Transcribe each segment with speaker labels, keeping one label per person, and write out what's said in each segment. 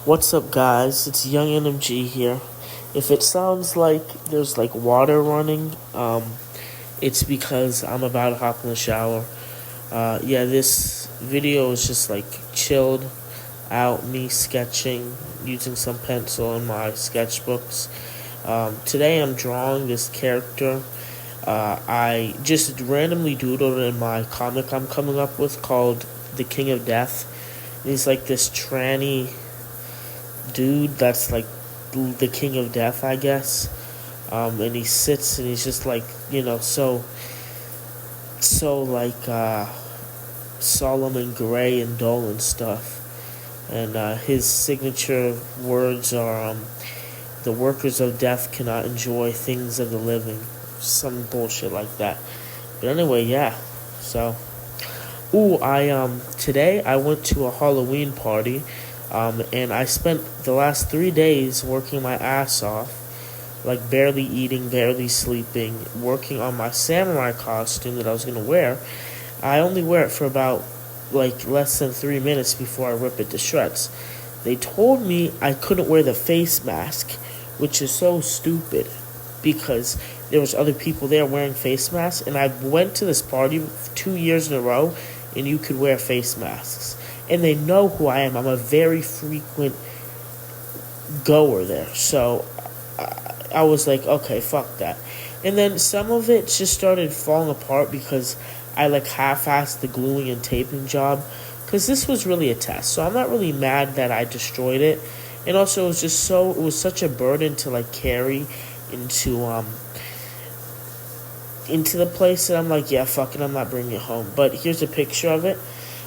Speaker 1: What's up, guys? It's Young NMG here. If it sounds like there's like water running, it's because I'm about to hop in the shower. Yeah, this video is just like chilled out, me sketching using some pencil in my sketchbooks. Today I'm drawing this character. I just randomly doodled in my comic I'm coming up with called The King of Death. He's like this tranny dude that's like the king of death, I guess. And he sits and he's just like, so like solemn and gray and dull and stuff. And his signature words are, "The workers of death cannot enjoy things of the living," some bullshit like that. But anyway, yeah. So, today I went to a Halloween party. And I spent the last 3 days working my ass off, like barely eating, barely sleeping, working on my samurai costume that I was gonna wear. I only wear it for about like less than 3 minutes before I rip it to shreds. They told me I couldn't wear the face mask, which is so stupid because there was other people there wearing face masks, and I went to this party 2 years in a row, and you could wear face masks. And they know who I am. I'm a very frequent goer there. So I was like, okay, fuck that. And then some of it just started falling apart because I like half-assed the gluing and taping job. Because this was really a test. So I'm not really mad that I destroyed it. And also it was such a burden to like carry into the place that I'm like, yeah, fuck it, I'm not bringing it home. But here's a picture of it.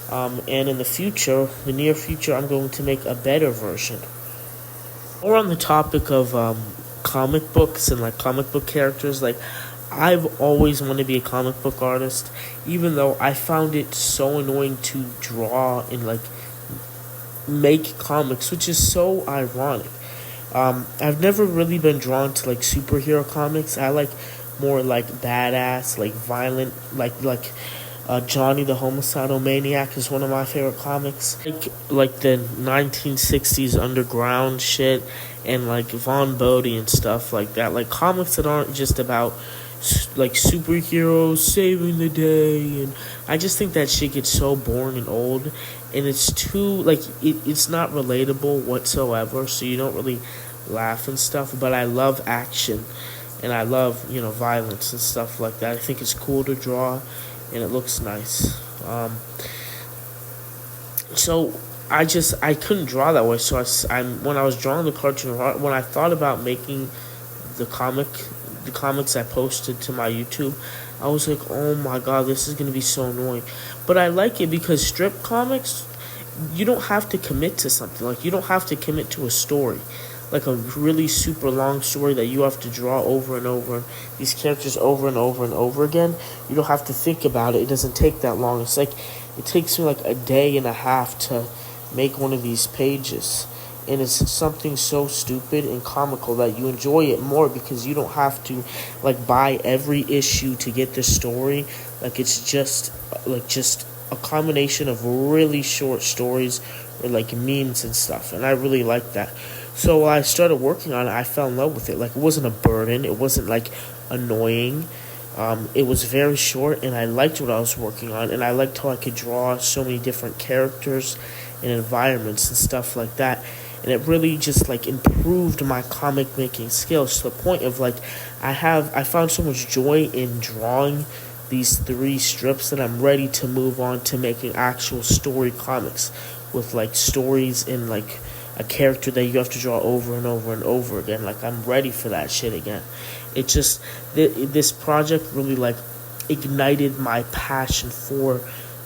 Speaker 1: And in the near future, I'm going to make a better version. Or on the topic of comic books and like comic book characters, like I've always wanted to be a comic book artist, even though I found it so annoying to draw and like make comics, which is so ironic. I've never really been drawn to like superhero comics. I like more like badass, like violent, like Johnny the Homicidal Maniac is one of my favorite comics. Like the 1960s underground shit and like Von Bodie and stuff like that. Like comics that aren't just about like superheroes saving the day. And I just think that shit gets so boring and old. And it's too, like, it's not relatable whatsoever. So you don't really laugh and stuff. But I love action. And I love, violence and stuff like that. I think it's cool to draw and it looks nice. So I couldn't draw that way. So when I was drawing the cartoon, when I thought about making the comics I posted to my YouTube, I was like, oh my god, this is gonna be so annoying. But I like it because strip comics, you don't have to commit to something. Like you don't have to commit to a story, like a really super long story that you have to draw over and over these characters over and over and over again. You don't have to think about it. It doesn't take that long. It's like it takes me like a day and a half to make one of these pages, and it's something so stupid and comical that you enjoy it more because you don't have to like buy every issue to get the story. Like it's just a combination of really short stories or like memes and stuff, and I really like that. So when I started working on it, I fell in love with it. Like it wasn't a burden. It wasn't like annoying. It was very short, and I liked what I was working on, and I liked how I could draw so many different characters and environments and stuff like that. And it really just like improved my comic making skills to the point of like I found so much joy in drawing these 3 strips that I'm ready to move on to making actual story comics with like stories in like a character that you have to draw over and over and over again. Like I'm ready for that shit again. It just this project really like ignited my passion for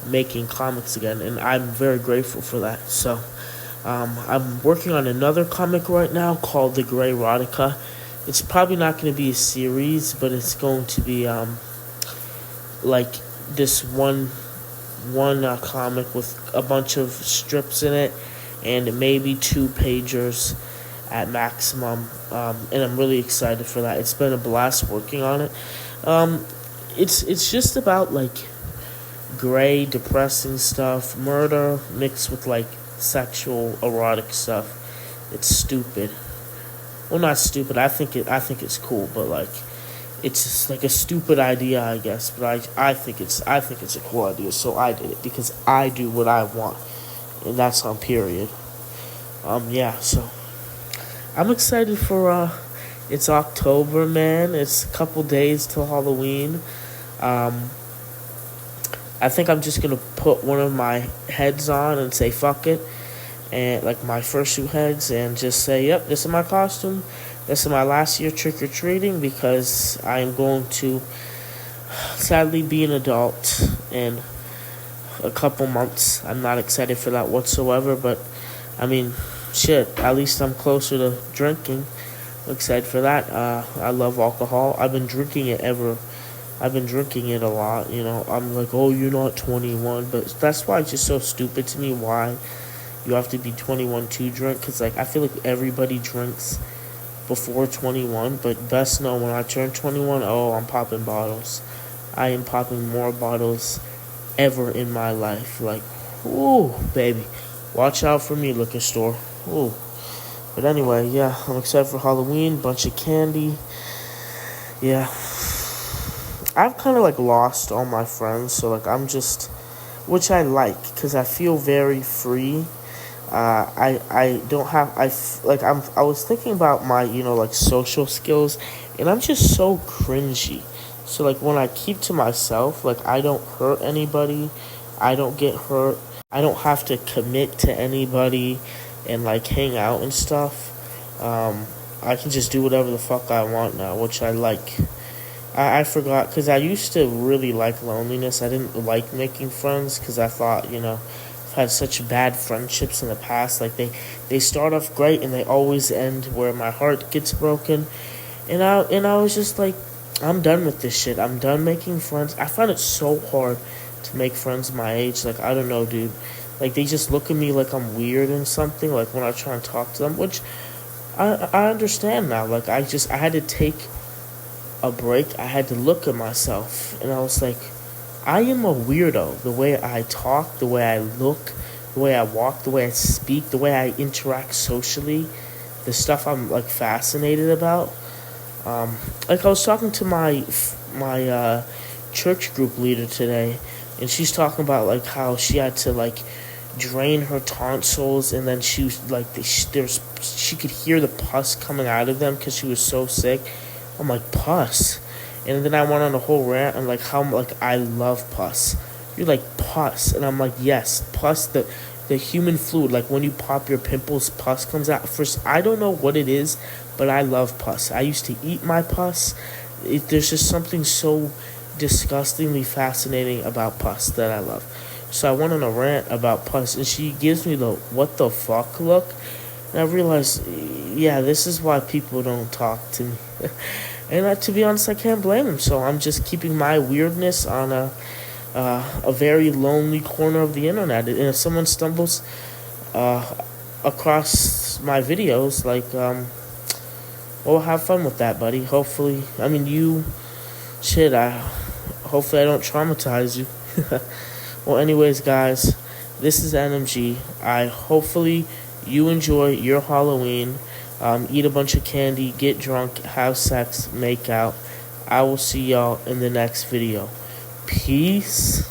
Speaker 1: making comics again, and I'm very grateful for that. So I'm working on another comic right now called The Grey Erotica. It's probably not going to be a series, but it's going to be like this one comic with a bunch of strips in it and maybe 2 pagers at maximum. And I'm really excited for that. It's been a blast working on it. It's just about like gray, depressing stuff, murder mixed with like sexual, erotic stuff. It's stupid. Well, not stupid. I think it's cool, but like it's just like a stupid idea, I guess. But I think it's a cool idea. So I did it because I do what I want, and that's on period. Yeah. So I'm excited for it's October, man. It's a couple days till Halloween. Um, I think I'm just gonna put one of my heads on and say fuck it, and like my fursuit heads, and just say, yep, this is my costume. This is my last year trick or treating because I am going to sadly be an adult in a couple months. I'm not excited for that whatsoever, but I mean, shit. At least I'm closer to drinking. I'm excited for that. I love alcohol. I've been drinking it a lot. You know, I'm like, oh, you're not 21, but that's why it's just so stupid to me. Why you have to be 21 to drink? Because like I feel like everybody drinks before 21, but best know when I turn 21, oh, I'm popping bottles. I am popping more bottles ever in my life. Like, ooh, baby, watch out for me, liquor store. Ooh. But anyway, yeah, I'm excited for Halloween. Bunch of candy. Yeah, I've kind of like lost all my friends, so like I'm just, which I like, because I feel very free. I don't have like I was thinking about my like social skills, and I'm just so cringy. So like when I keep to myself, like I don't hurt anybody, I don't get hurt, I don't have to commit to anybody, and like hang out and stuff. I can just do whatever the fuck I want now, which I like. I forgot because I used to really like loneliness. I didn't like making friends because I thought, I've had such bad friendships in the past. Like they start off great and they always end where my heart gets broken. And I was just like, I'm done with this shit. I'm done making friends. I find it so hard to make friends my age. Like I don't know, dude. Like they just look at me like I'm weird and something. Like when I try and talk to them, which I understand now. Like I had to take a break. I had to look at myself, and I was like, I am a weirdo. The way I talk, the way I look, the way I walk, the way I speak, the way I interact socially, the stuff I'm like fascinated about. Like I was talking to my church group leader today, and she's talking about like how she had to like drain her tonsils, and then she was like she could hear the pus coming out of them because she was so sick. I'm like, pus? And then I went on a whole rant on like how like I love pus. You're like, pus? And I'm like, yes, pus, the human fluid. Like when you pop your pimples, pus comes out. First, I don't know what it is, but I love pus. I used to eat my pus. There's just something so disgustingly fascinating about pus that I love. So I went on a rant about pus, and she gives me the what the fuck look. And I realized, yeah, this is why people don't talk to me. And to be honest, I can't blame them. So I'm just keeping my weirdness on a very lonely corner of the internet. And if someone stumbles across my videos, like, well, have fun with that, buddy. Hopefully, I mean, hopefully I don't traumatize you. Well, anyways, guys, this is NMG. Hopefully you enjoy your Halloween. Eat a bunch of candy, get drunk, have sex, make out. I will see y'all in the next video. Peace.